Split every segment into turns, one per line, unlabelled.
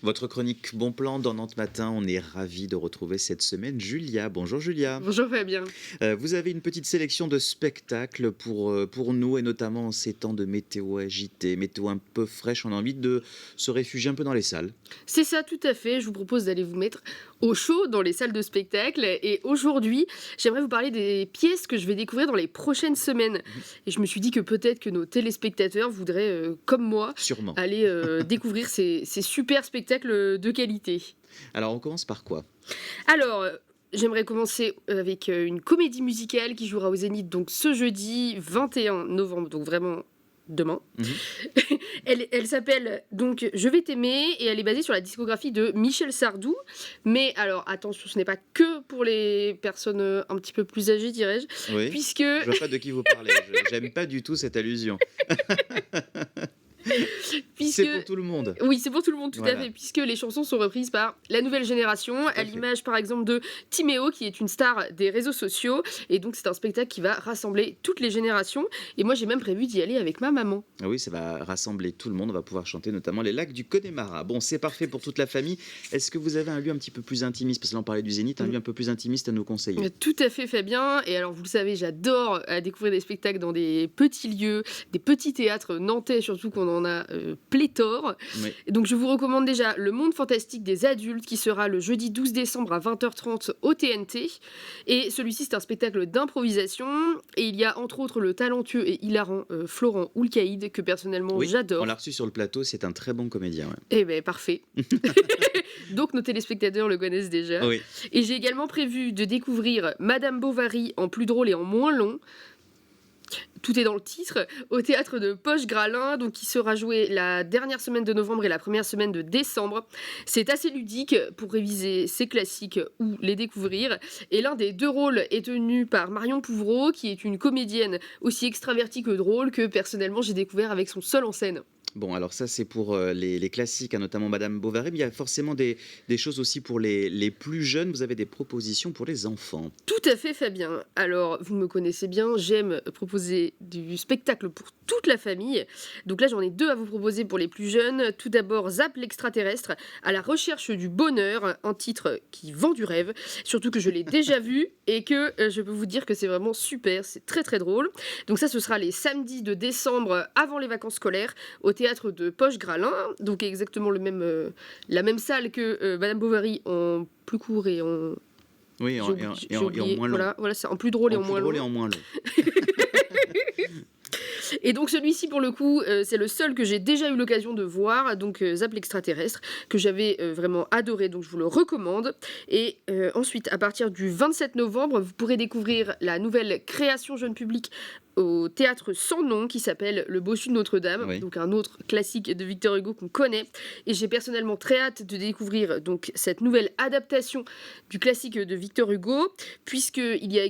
Votre chronique Bon Plan dans Nantes Matin, on est ravis de retrouver cette semaine Julia. Bonjour Julia.
Bonjour Fabien.
Vous avez une petite sélection de spectacles pour nous et notamment en ces temps de météo agitée, météo un peu fraîche, on a envie de se réfugier un peu dans les salles.
C'est ça tout à fait, je vous propose d'aller vous mettre au chaud dans les salles de spectacle et aujourd'hui j'aimerais vous parler des pièces que je vais découvrir dans les prochaines semaines.
Mhm.
Et je me suis dit que peut-être que nos téléspectateurs voudraient, comme moi,
Sûrement.
aller découvrir ces super spectacles de qualité.
Alors on commence par quoi?
Alors, j'aimerais commencer avec une comédie musicale qui jouera au Zénith donc ce jeudi 21 novembre, donc vraiment demain.
Mhm.
Elle s'appelle donc Je vais t'aimer et elle est basée sur la discographie de Michel Sardou. Mais alors attention, ce n'est pas que pour les personnes un petit peu plus âgées, dirais-je,
Oui,
puisque,
je vois pas de qui vous parlez. J'aime pas du tout cette allusion.
puisque
C'est pour tout le monde.
oui, c'est pour tout le monde, tout à
Voilà,
fait, puisque les chansons sont reprises par la nouvelle génération,
tout
à
à fait.
l'image par exemple de Timéo, qui est une star des réseaux sociaux. Et donc c'est un spectacle qui va rassembler toutes les générations. Et moi j'ai même prévu d'y aller avec ma maman.
Ah oui, ça va rassembler tout le monde, on va pouvoir chanter notamment les lacs du Connemara. Bon, c'est parfait pour toute la famille. Est-ce que vous avez un lieu un petit peu plus intimiste? Parce que là, on parlait du Zénith, un lieu un peu plus intimiste à nous conseiller.
Tout à fait Fabien, et alors vous le savez, j'adore découvrir des spectacles dans des petits lieux, des petits théâtres nantais, surtout qu'on en a pléthore.
Oui.
Et donc je vous recommande déjà Le Monde Fantastique des Adultes qui sera le jeudi 12 décembre à 20h30 au TNT. Et celui-ci c'est un spectacle d'improvisation, et il y a entre autres le talentueux et hilarant Florent Oulcaïd que personnellement
Oui, on
j'adore.
l'a reçu sur le plateau, c'est un très bon comédien. Ouais.
Eh ben parfait. Donc nos téléspectateurs le connaissent déjà.
Oui.
Et j'ai également prévu de découvrir Madame Bovary en plus drôle et en moins long. Tout est dans le titre, au théâtre de Poche-Gralin, donc qui sera joué la dernière semaine de novembre et la première semaine de décembre. C'est assez ludique pour réviser ces classiques ou les découvrir. Et l'un des deux rôles est tenu par Marion Pouvreau, qui est une comédienne aussi extravertie que drôle, que personnellement j'ai découvert avec son seul en scène.
Bon, alors ça, c'est pour les classiques, hein, notamment Madame Bovary, mais il y a forcément des choses aussi pour les plus jeunes. Vous avez des propositions pour les enfants.
Tout à fait Fabien. Alors, vous me connaissez bien, j'aime proposer du spectacle pour toute la famille. Donc là, j'en ai deux à vous proposer pour les plus jeunes. Tout d'abord, Zap l'extraterrestre, à la recherche du bonheur, un titre qui vend du rêve. Surtout que je l'ai déjà vu et que je peux vous dire que c'est vraiment super, c'est très très drôle. Donc ça, ce sera les samedis de décembre avant les vacances scolaires au théâtre de Poche-Gralin. Donc exactement la même salle que Madame Bovary en plus court et en
Oui,
j'ai
et en
oublié,
moins long.
voilà, c'est en plus drôle et
En
en
plus
moins
drôle
long.
et en moins long.
Et donc celui-ci, pour le coup, c'est le seul que j'ai déjà eu l'occasion de voir, donc Zap l'extraterrestre, que j'avais vraiment adoré, donc je vous le recommande. Et ensuite, à partir du 27 novembre, vous pourrez découvrir la nouvelle création jeune public au théâtre sans nom qui s'appelle Le Bossu de Notre-Dame,
Oui.
donc un autre classique de Victor Hugo qu'on connaît. Et j'ai personnellement très hâte de découvrir donc cette nouvelle adaptation du classique de Victor Hugo, puisqu'il y a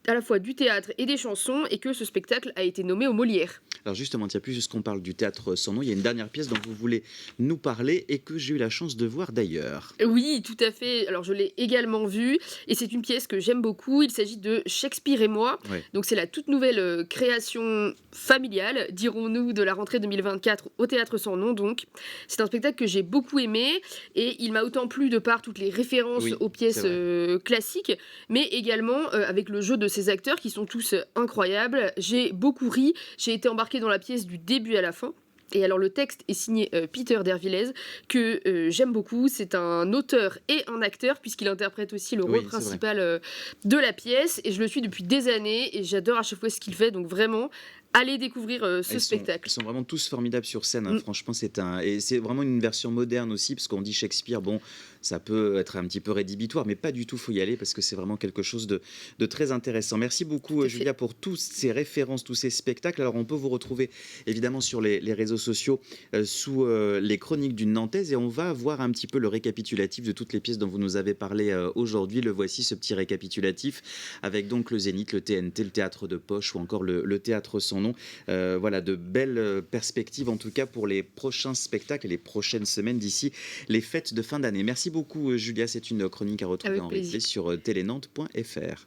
à la fois du théâtre et des chansons, et que ce spectacle a été nommé aux Molières.
Alors justement, tiens, puisqu'on parle du théâtre sans nom, il y a une dernière pièce dont vous voulez nous parler et que j'ai eu la chance de voir d'ailleurs.
Oui, tout à fait. Alors je l'ai également vue et c'est une pièce que j'aime beaucoup. Il s'agit de Shakespeare et moi.
Ouais.
Donc c'est la toute nouvelle création familiale, dirons-nous, de la rentrée 2024 au Théâtre sans nom. Donc c'est un spectacle que j'ai beaucoup aimé et il m'a autant plu de par toutes les références
Oui,
aux
c'est
pièces
vrai.
classiques, mais également avec le jeu de ces acteurs qui sont tous incroyables. J'ai beaucoup ri, j'ai été embarquée dans la pièce du début à la fin. Et alors le texte est signé Peter Dervillez, que j'aime beaucoup. C'est un auteur et un acteur, puisqu'il interprète aussi le rôle
Oui, c'est vrai.
principal de la pièce. Et je le suis depuis des années, et j'adore à chaque fois ce qu'il fait. Donc vraiment, allez découvrir ce spectacle.
Ils sont vraiment tous formidables sur scène, hein.
Mm.
Franchement, et c'est vraiment une version moderne aussi, parce qu'on dit Shakespeare, bon, ça peut être un petit peu rédhibitoire, mais pas du tout, faut y aller, parce que c'est vraiment quelque chose de très intéressant. Merci beaucoup,
Tout à
Julia,
fait.
pour tous ces références, tous ces spectacles. Alors, on peut vous retrouver évidemment sur les réseaux sociaux sous les chroniques d'une Nantaise, et on va voir un petit peu le récapitulatif de toutes les pièces dont vous nous avez parlé aujourd'hui. Le voici, ce petit récapitulatif, avec donc le Zénith, le TNT, le Théâtre de Poche ou encore le Théâtre sans nom. Voilà, de belles perspectives en tout cas pour les prochains spectacles et les prochaines semaines d'ici les fêtes de fin d'année. Merci beaucoup Julia, c'est une chronique à retrouver
Avec
en
plaisir.
replay sur telenante.fr.